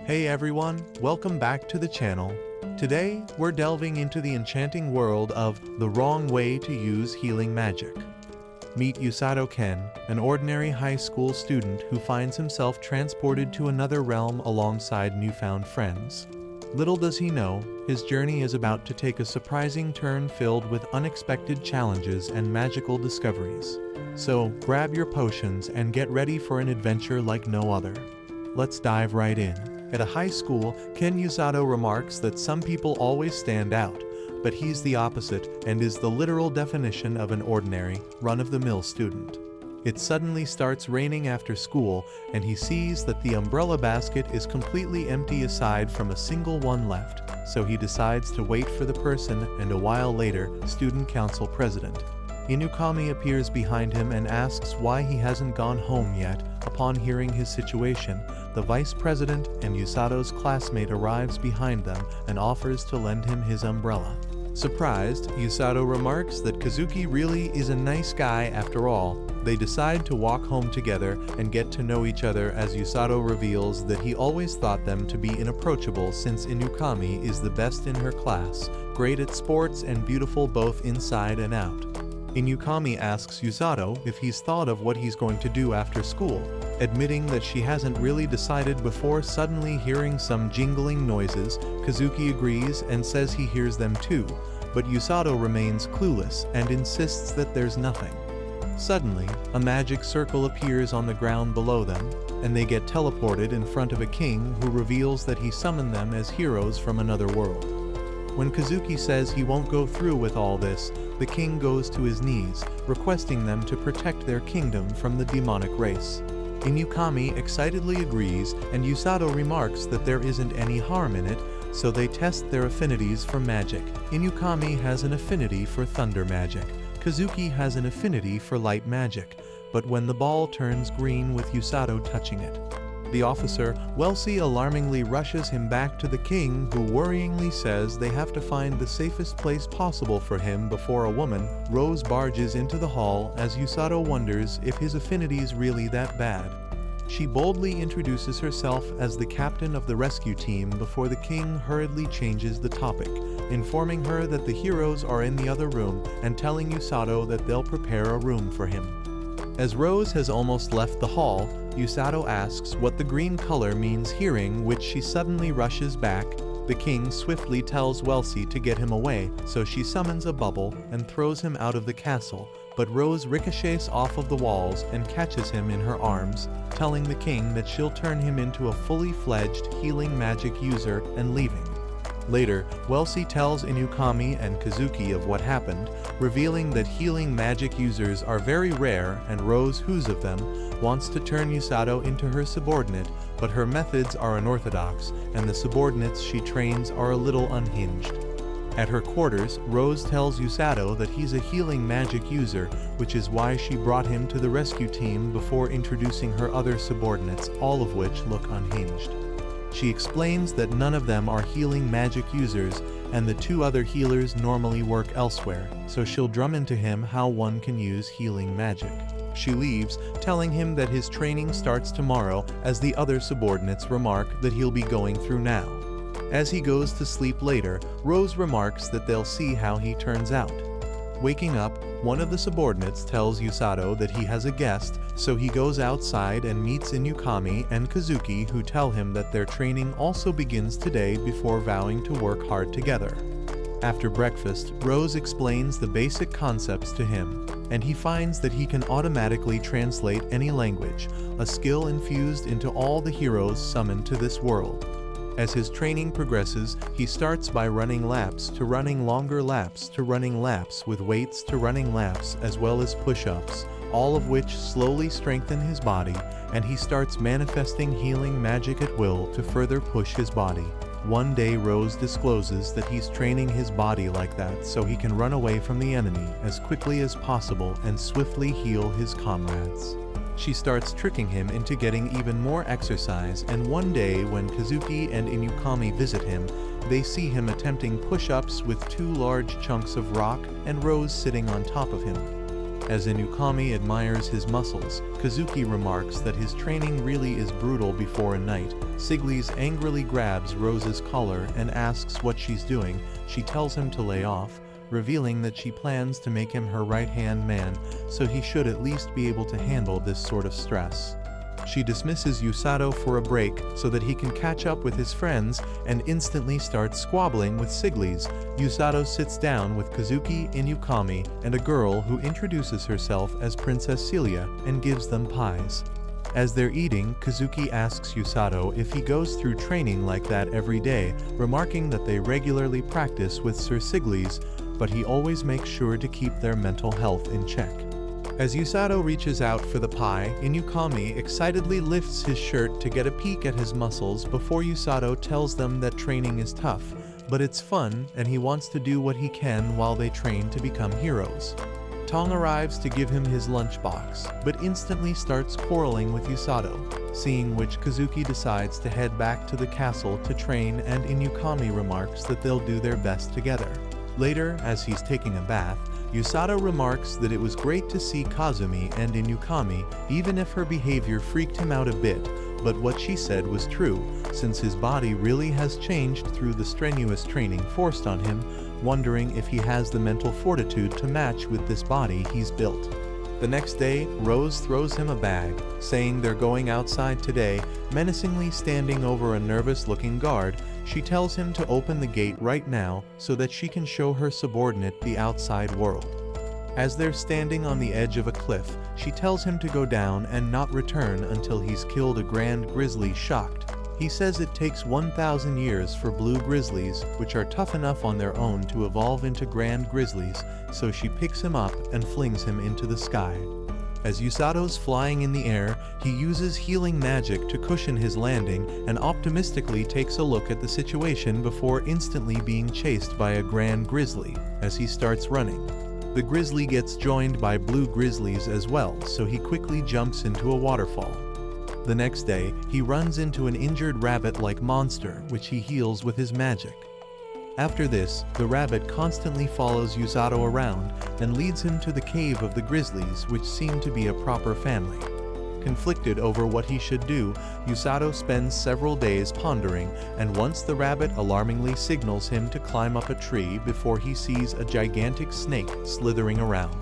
Hey everyone, welcome back to the channel. Today, we're delving into the enchanting world of the wrong way to use healing magic. Meet Yusato Ken, an ordinary high school student who finds himself transported to another realm alongside newfound friends. Little does he know, his journey is about to take a surprising turn filled with unexpected challenges and magical discoveries. So, grab your potions and get ready for an adventure like no other. Let's dive right in. At a high school, Ken Yusato remarks that some people always stand out, but he's the opposite and is the literal definition of an ordinary, run-of-the-mill student. It suddenly starts raining after school, and he sees that the umbrella basket is completely empty aside from a single one left, so he decides to wait for the person and a while later, student council president Inukami appears behind him and asks why he hasn't gone home yet. Upon hearing his situation, the vice president and Yusato's classmate arrives behind them and offers to lend him his umbrella. Surprised, Yusato remarks that Kazuki really is a nice guy after all. They decide to walk home together and get to know each other as Yusato reveals that he always thought them to be inapproachable since Inukami is the best in her class, great at sports and beautiful both inside and out. Inukami asks Yusato if he's thought of what he's going to do after school, admitting that she hasn't really decided before suddenly hearing some jingling noises. Kazuki agrees and says he hears them too, but Yusato remains clueless and insists that there's nothing. Suddenly, a magic circle appears on the ground below them, and they get teleported in front of a king who reveals that he summoned them as heroes from another world. When Kazuki says he won't go through with all this, the king goes to his knees, requesting them to protect their kingdom from the demonic race. Inukami excitedly agrees, and Yusato remarks that there isn't any harm in it, so they test their affinities for magic. Inukami has an affinity for thunder magic. Kazuki has an affinity for light magic, but when the ball turns green with Yusato touching it, the officer, Wellesley, alarmingly rushes him back to the king, who worryingly says they have to find the safest place possible for him before a woman, Rose, barges into the hall as Yusato wonders if his affinity's really that bad. She boldly introduces herself as the captain of the rescue team before the king hurriedly changes the topic, informing her that the heroes are in the other room and telling Yusato that they'll prepare a room for him. As Rose has almost left the hall, Yusato asks what the green color means, hearing which she suddenly rushes back. The king swiftly tells Wellesley to get him away, so she summons a bubble and throws him out of the castle, but Rose ricochets off of the walls and catches him in her arms, telling the king that she'll turn him into a fully fledged healing magic user and leaving. Later, Wellesley tells Inukami and Kazuki of what happened, revealing that healing magic users are very rare, and Rose, who's of them, wants to turn Yusato into her subordinate, but her methods are unorthodox, and the subordinates she trains are a little unhinged. At her quarters, Rose tells Yusato that he's a healing magic user, which is why she brought him to the rescue team before introducing her other subordinates, all of which look unhinged. She explains that none of them are healing magic users, and the two other healers normally work elsewhere, so she'll drum into him how one can use healing magic. She leaves, telling him that his training starts tomorrow, as the other subordinates remark that he'll be going through now. As he goes to sleep later, Rose remarks that they'll see how he turns out. Waking up, one of the subordinates tells Yusato that he has a guest, so he goes outside and meets Inukami and Kazuki, who tell him that their training also begins today before vowing to work hard together. After breakfast, Rose explains the basic concepts to him, and he finds that he can automatically translate any language, a skill infused into all the heroes summoned to this world. As his training progresses, he starts by running laps to running longer laps to running laps with weights to running laps as well as push-ups, all of which slowly strengthen his body, and he starts manifesting healing magic at will to further push his body. One day Rose discloses that he's training his body like that so he can run away from the enemy as quickly as possible and swiftly heal his comrades. She starts tricking him into getting even more exercise, and one day when Kazuki and Inukami visit him, they see him attempting push-ups with two large chunks of rock and Rose sitting on top of him. As Inukami admires his muscles, Kazuki remarks that his training really is brutal before a night. Siglis angrily grabs Rose's collar and asks what she's doing. She tells him to lay off, revealing that she plans to make him her right-hand man, so he should at least be able to handle this sort of stress. She dismisses Usato for a break so that he can catch up with his friends and instantly starts squabbling with Siglis. Usato sits down with Kazuki, Inukami, and a girl who introduces herself as Princess Celia and gives them pies. As they're eating, Kazuki asks Usato if he goes through training like that every day, remarking that they regularly practice with Sir Siglis, but he always makes sure to keep their mental health in check. As Usato reaches out for the pie, Inukami excitedly lifts his shirt to get a peek at his muscles before Usato tells them that training is tough, but it's fun and he wants to do what he can while they train to become heroes. Tong arrives to give him his lunchbox, but instantly starts quarreling with Usato, seeing which Kazuki decides to head back to the castle to train, and Inukami remarks that they'll do their best together. Later, as he's taking a bath, Usato remarks that it was great to see Kazumi and Inukami, even if her behavior freaked him out a bit, but what she said was true, since his body really has changed through the strenuous training forced on him, wondering if he has the mental fortitude to match with this body he's built. The next day, Rose throws him a bag, saying they're going outside today. Menacingly standing over a nervous-looking guard, she tells him to open the gate right now so that she can show her subordinate the outside world. As they're standing on the edge of a cliff, she tells him to go down and not return until he's killed a grand grizzly. Shocked, he says it takes 1,000 years for blue grizzlies, which are tough enough on their own, to evolve into grand grizzlies, so she picks him up and flings him into the sky. As Usato's flying in the air, he uses healing magic to cushion his landing and optimistically takes a look at the situation before instantly being chased by a grand grizzly. As he starts running, the grizzly gets joined by blue grizzlies as well, so he quickly jumps into a waterfall. The next day, he runs into an injured rabbit-like monster, which he heals with his magic. After this, the rabbit constantly follows Usato around and leads him to the cave of the grizzlies, which seem to be a proper family. Conflicted over what he should do, Usato spends several days pondering, and once the rabbit alarmingly signals him to climb up a tree before he sees a gigantic snake slithering around.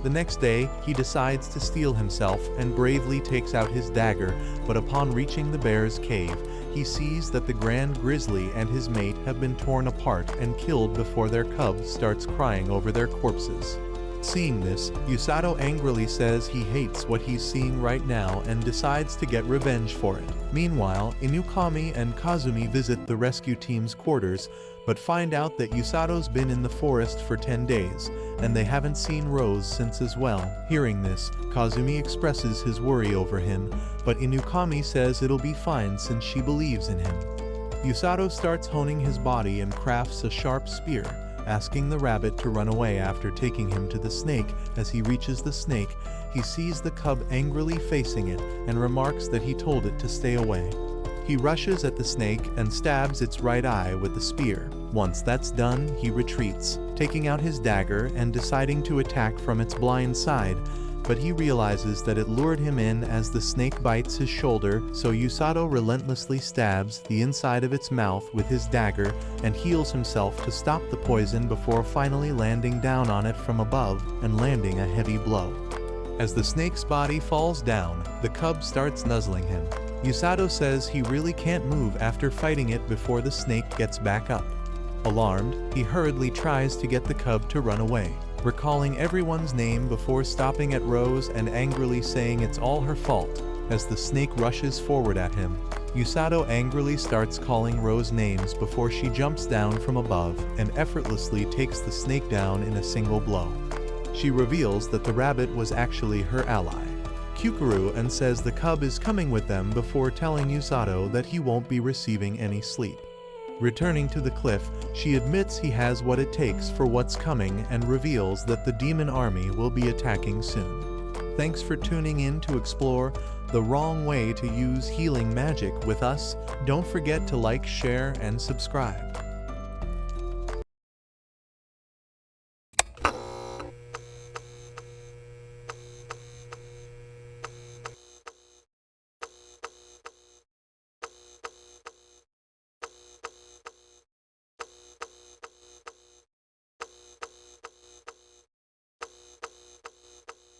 The next day, he decides to steel himself and bravely takes out his dagger, but upon reaching the bear's cave, he sees that the grand grizzly and his mate have been torn apart and killed before their cub starts crying over their corpses. Seeing this, Usato angrily says he hates what he's seeing right now and decides to get revenge for it. Meanwhile, Inukami and Kazumi visit the rescue team's quarters, but find out that Usato's been in the forest for 10 days, and they haven't seen Rose since as well. Hearing this, Kazumi expresses his worry over him, but Inukami says it'll be fine since she believes in him. Usato starts honing his body and crafts a sharp spear, asking the rabbit to run away after taking him to the snake. As he reaches the snake, he sees the cub angrily facing it and remarks that he told it to stay away. He rushes at the snake and stabs its right eye with the spear. Once that's done, he retreats, taking out his dagger and deciding to attack from its blind side, but he realizes that it lured him in as the snake bites his shoulder, so Usato relentlessly stabs the inside of its mouth with his dagger and heals himself to stop the poison before finally landing down on it from above and landing a heavy blow. As the snake's body falls down, the cub starts nuzzling him. Usato says he really can't move after fighting it before the snake gets back up. Alarmed, he hurriedly tries to get the cub to run away, recalling everyone's name before stopping at Rose and angrily saying it's all her fault. As the snake rushes forward at him, Usato angrily starts calling Rose names before she jumps down from above and effortlessly takes the snake down in a single blow. She reveals that the rabbit was actually her ally, Kukuru, and says the cub is coming with them before telling Usato that he won't be receiving any sleep. Returning to the cliff, she admits he has what it takes for what's coming and reveals that the demon army will be attacking soon. Thanks for tuning in to explore the wrong way to use healing magic with us. Don't forget to like, share, and subscribe.